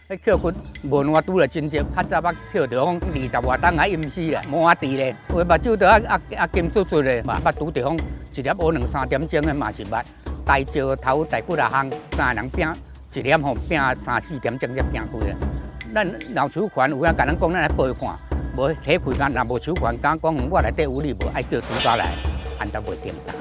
迄扣骨无烂拄了真济，较早捌扣着讲20外档还阴死咧，毛啊治咧，有目睭着金出出咧，捌拄着讲一粒乌2、3点钟的嘛是捌，大石头大骨啊项，3个人拼一粒吼拼3、4点钟才拼开咧。咱老手环有影甲咱讲，咱来背看，无体开干，若无手环敢讲我内底有你无，爱叫主家来，安得袂定当。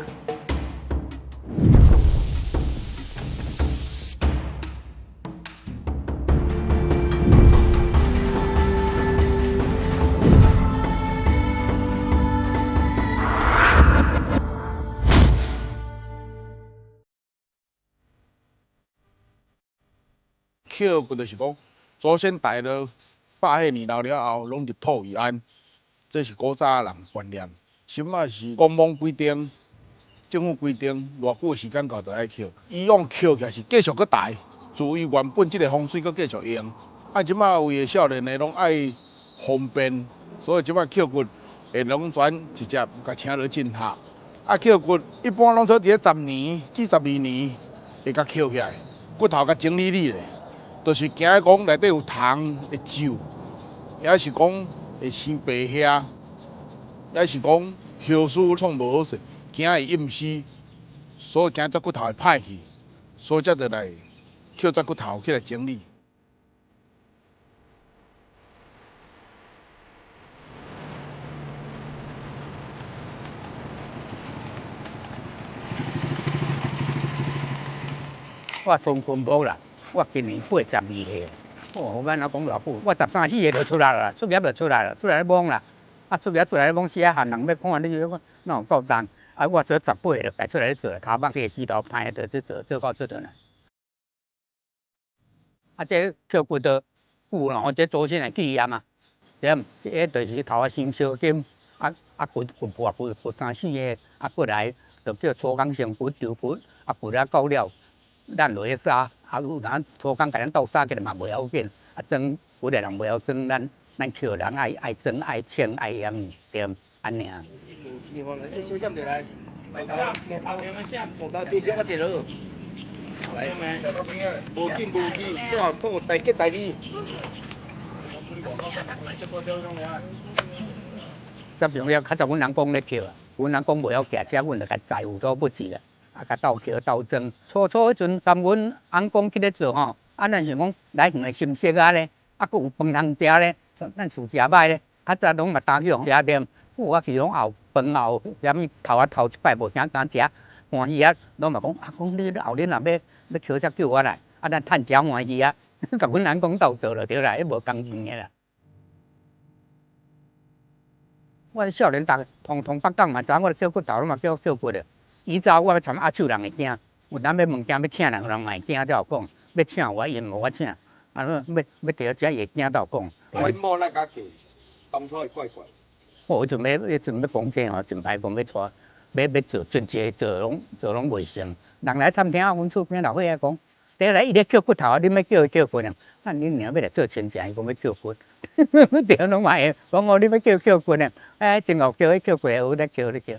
扣骨就是讲，祖先大了百岁年了后，拢入土为安，这是古早人观念。心仔是官方规定、政府规定，偌久时间后就爱扣。以往扣起来是继续搁大，自伊原本即个风水搁继续用。即摆有诶少年诶，拢爱方便，所以即摆扣骨会拢转直接甲请落进下。扣骨一般拢做伫咧10年至12年会甲扣起来，骨头甲整理理咧。 就是惊讲内底有虫会蛀，也是讲会生白虾，也是讲血丝创无好势，惊会阴死，所以惊这骨头会歹去，所以才就来捡这骨头起来整理。我中分无啦。 我今年82岁，我安怎讲偌久？我13、14岁就出来了，出业就出来了，出来咧摸啦。出业出来咧摸，写汉人要看你哪有够重？我做18岁就家出来咧做，骹绑这石头歹就做到这阵啦。这扣骨都久咯，这祖先的纪念啊。这就是头啊先烧金，骨破3、4个，过来就叫粗工成骨丢骨，骨了够了，咱落去杀。 有人粗工甲咱斗相起来嘛袂要紧，装有个人袂晓装，咱扣人爱装爱称爱盐点安尼啊。小心点来，来到地上我跌落。来，无紧，最后通大吉大利。咱重要，较早阮人讲咧扣啊，阮人讲袂晓骑车，阮就甲载有所不至啦。 甲斗桥斗装，初迄阵，含阮翁公去咧做吼，咱想讲来远的新色啊咧，佫有饭通食咧，咱厝食歹咧，较早拢嘛打去互食店，我是拢后饭后，啥物头一摆无啥敢食，欢喜啊，拢嘛讲讲你后日若要扣才叫我来，咱趁食欢喜啊，甲阮翁公斗做就对啦，迄无工钱的啦。我少年时通北港嘛，知我叫骨头，拢嘛叫骨的。 以早我要参阿手人会惊，有当要物件要请人，人会惊才有讲。要请我，因无我请。要着遮会惊才有讲。阮某那家己，当初会怪怪。迄阵要讲这吼，真歹讲要带，要做真济做拢袂成。人来探听阮厝边老伙仔讲，第来伊咧叫骨头，你要叫骨啊？你娘要来做亲戚，伊讲要叫骨，对拢嘛会。讲你要叫骨呢？真好叫，叫骨有咧叫咧叫。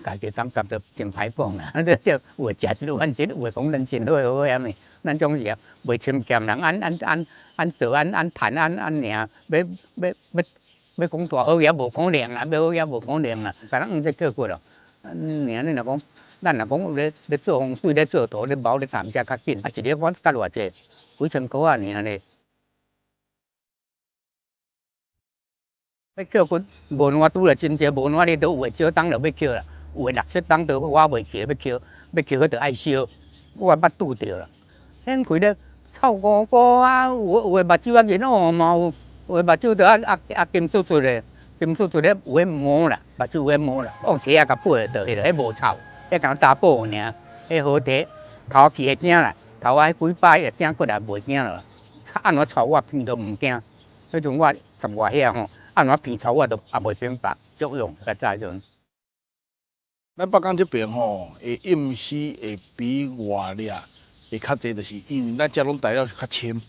家己感觉着真歹讲啦，这有食即碗即有讲人真好安尼，咱总是袂深欠人，按做按趁按尔，要讲大好也无可能啦，要好也无可能啦，甲咱这叫骨咯。你若讲，咱若讲咧做风水咧做图咧毛咧谈才较紧，一日我甲偌济，几千块啊尔咧。要扣骨无烂拄了真济，无烂你都有诶少档就要扣啦。 有诶6、7档都我袂起，要扣迄着爱烧，我捌拄着啦。显开咧臭糊糊啊，有诶目睭啊热哦嘛有，有诶目睭着金出出咧，金出出咧有诶毛啦，目睭有诶毛啦，往车甲背倒去了，迄无臭，迄敢打补尔，迄好摕，头去会惊啦，头啊迄几摆会惊过来袂惊啦，安怎臭我片都毋惊。迄阵我10外遐吼，安怎片臭我都也袂变白，足用较早迄阵。 咱北港这边吼，会阴湿会比外掠会较济，就是因为咱遮拢大了较深，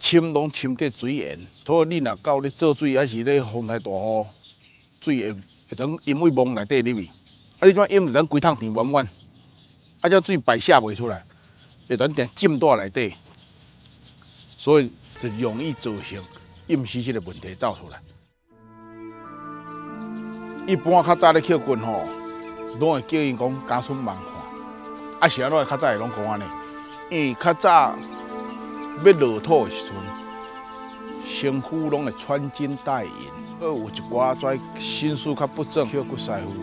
深拢深伫水源，所以你若到咧做水，还是咧风台大雨，水会从阴位蒙内底入去，你怎阴就从规桶田弯弯，这水排泄袂出来，会从定浸在内底，所以就容易造成饮食这个问题走出来。一般较早咧捡棍吼，拢会叫因讲家孙忙看，啊是安怎较早会拢讲安尼？因为较早要落土的时阵，身躯拢会穿金戴银，有一寡跩心思较不正，捡骨师傅，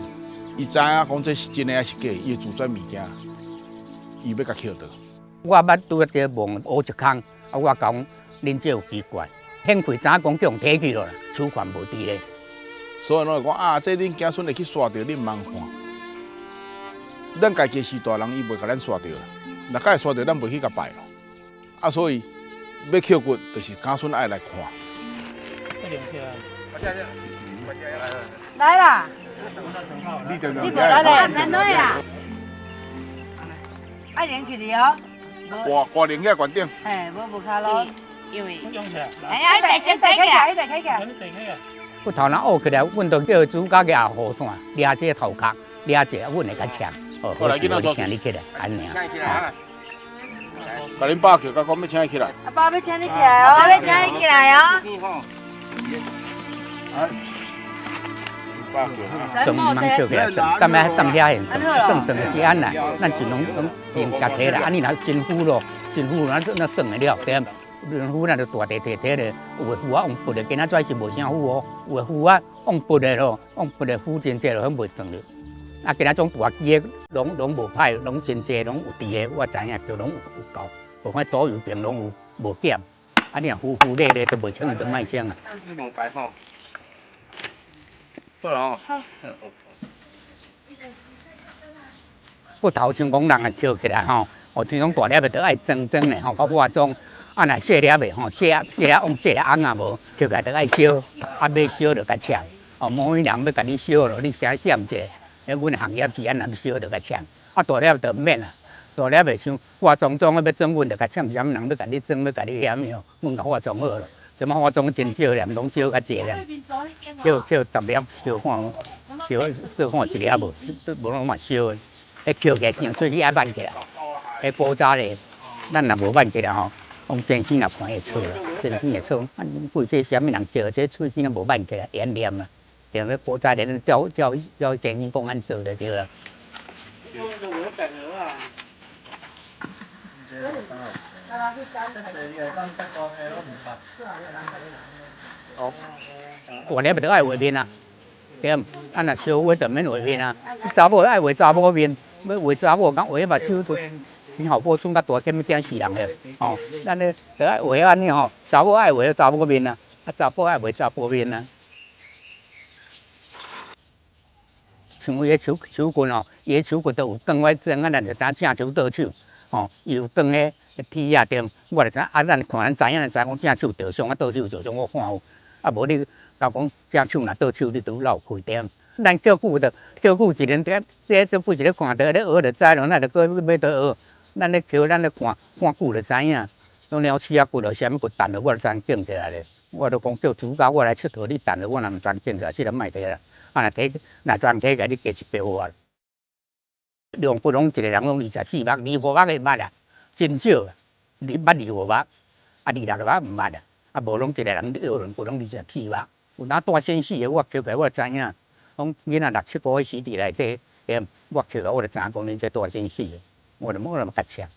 伊知影讲这是真诶还是假，伊会自转物件，伊要甲捡到。我捌拄一个梦，乌一空，啊，我讲恁这有奇怪，显开早讲叫人提去了啦，处罚无伫咧。所以拢会讲啊，这恁子孙会去刷着，恁茫看。咱家己是大人，伊袂甲咱刷着啦。若甲会刷着，咱袂去甲拜咯。啊，所以要捡骨，就是子孙爱来看。来啦！你无来嘞？难来啦！爱连去的哦。挂铃遐悬顶。嘿，无卡咯。因为用起来。哎呀，一直开起来，一直开起来。骨头若拗起来，阮就叫主家个后线抓这个头壳，抓这，阮会甲抢。哦，好，我请你起来，安尼啊。起来啊！甲恁爸叫，甲讲要请伊起来。阿爸要请你起来哦，要请你起来哦。总毋通叫起来，踮遐现，算的是安啦，咱就拢用家体啦，安尼若真苦咯，真苦，咱算会了，对。人虎咱就大地咧，有诶虎啊往拔诶，今仔载是无啥虎哦，有诶虎啊往拔诶咯，往拔诶虎真济咯，迄袂算了。啊，今仔种大鸡诶，拢无歹，拢真济，拢有伫诶，我知影就拢有够，无款左右边拢有无减。啊，你若虎咧咧都袂清，就卖清啊。两排吼。好了吼。骨头像讲人啊跳起来吼，哦，这种大粒诶都爱装诶吼，较化妆。啊，若细粒的吼，细粒往细粒红啊无，就家得爱烧，啊要烧就甲呛。哦，某人要甲你烧咯，你先闪者，阮行业是安那烧就甲呛。啊大粒就毋免啦，大粒的像化妆要装，阮就甲呛，啥物人要甲你装，要甲你嫌哟，阮甲化妆好咯。什么化妆真少粒，拢烧较济粒，叫10粒烧看，烧看一粒无，无拢嘛烧的。迄捡起来像做起爱挽起来，迄布渣咧，咱若无挽起来吼。往电视若看会错啦，电视会错。啊，贵这啥物人叫？这喙齿无挽起来，黏黏啊。连个古早连照电视讲安做就对啦。哦，大粒就爱画面啊，对，啊若小画就免画面啊。查某爱画查某面，要画查某，讲画目睭就。你好，补充较大，减惊死人个哦。咱咧就爱画安尼吼，查某爱画查某面啊，啊查甫爱画查甫面啊。像伊个手棍哦，伊个手棍都有光，我装啊，咱就知正手倒手哦。伊有光个铁啊点，我就知啊，咱看咱知影，知讲正手倒上啊，倒手就上我看有。啊无你甲讲正手若倒手，你都漏开点。咱叫久就叫久一年点，这副一咧看着咧学就知咯，咱就过要倒学。咱咧捡，咱咧看久就知影。拢了齿啊骨咯，啥物骨弹咯，我就知捡起来咧。我都讲叫主家我来佚佗，你弹咯，我若毋知捡起来，即个卖摕啦。啊，若摕，若知摕个，你加1百外。两骨拢一个人拢24目，25目个捌啊，真少。你捌25目，啊26个目毋捌啊。啊无拢一个人两骨拢24目。有哪大先死个，我捡起来我就知影。讲囡仔6、7个死伫内底，我捡起来我就知影讲恁这大先死个。我就甲抢，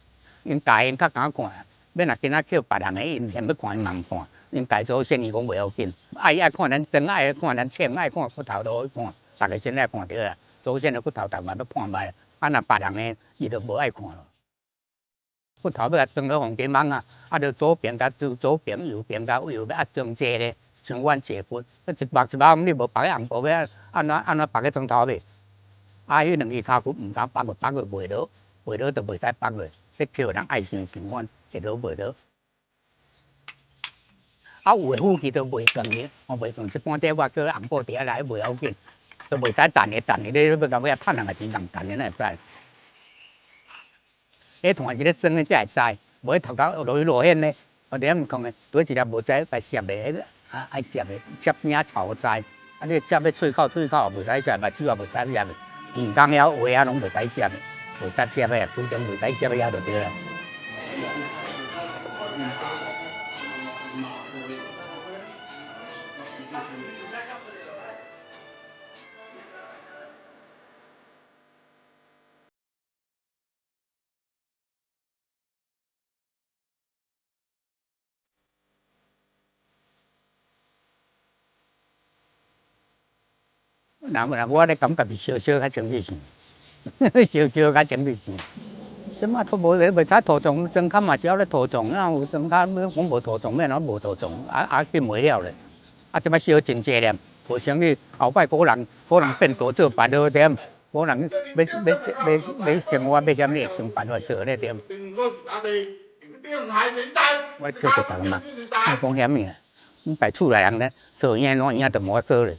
因家因较敢看，要若今仔叫别人的，因嫌要看，因嘛毋看。因家祖先伊讲袂要紧，爱看咱装，爱看咱枪，爱看骨头都好看，大家先爱看着啊。祖先的骨头，逐嘛要看卖，啊若别人的，伊就无爱看咯。骨头要甲装到房间网啊，啊着左边甲左边，右边甲右边啊装济咧，像阮坐骨，一目，你无别个红布要安怎别个装头尾？啊，迄两支骹骨毋敢绑落袂落。袂落就袂使绑落，迄叫人爱心循环，会落袂落。啊，有诶虎器都袂断个，袂断一般底我叫红布底下来袂要紧，都袂使弹个，你要甲尾趁人个钱人弹个，哪会使？迄团是咧装个才会知，无迄头壳落显咧，我点毋讲个，拄一粒无知来摄个，啊爱摄个，摄影臭知，啊你摄要喙口也袂使摄，目睭也袂使摄个，耳孔了话啊拢袂使摄个。袂使摄个，规定袂使摄个就对啦。那我咧感觉是小小较情绪性，小小较情绪性。即马都无咧，袂使涂装，装卡嘛是晓咧涂装，啊有装卡要讲无涂装，咩哪无涂装，见袂了咧。即摆烧真济念，无生意，后摆可能变多做办好点，可能要生活要啥物想办法做咧点。我叫做啥嘛？风险物啊！你在厝内人咧做影怎影就无做咧。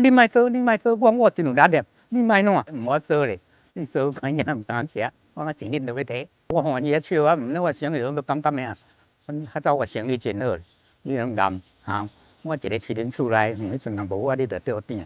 你莫做，我真有力念，你莫怎唔好做咧。你做看影唔当食，我钱恁就要摕。我看伊个笑啊，毋通我生意都要感觉咩？较早我生意真好，你拢暗我一个饲恁厝内，迄阵也无我，你着吊顶。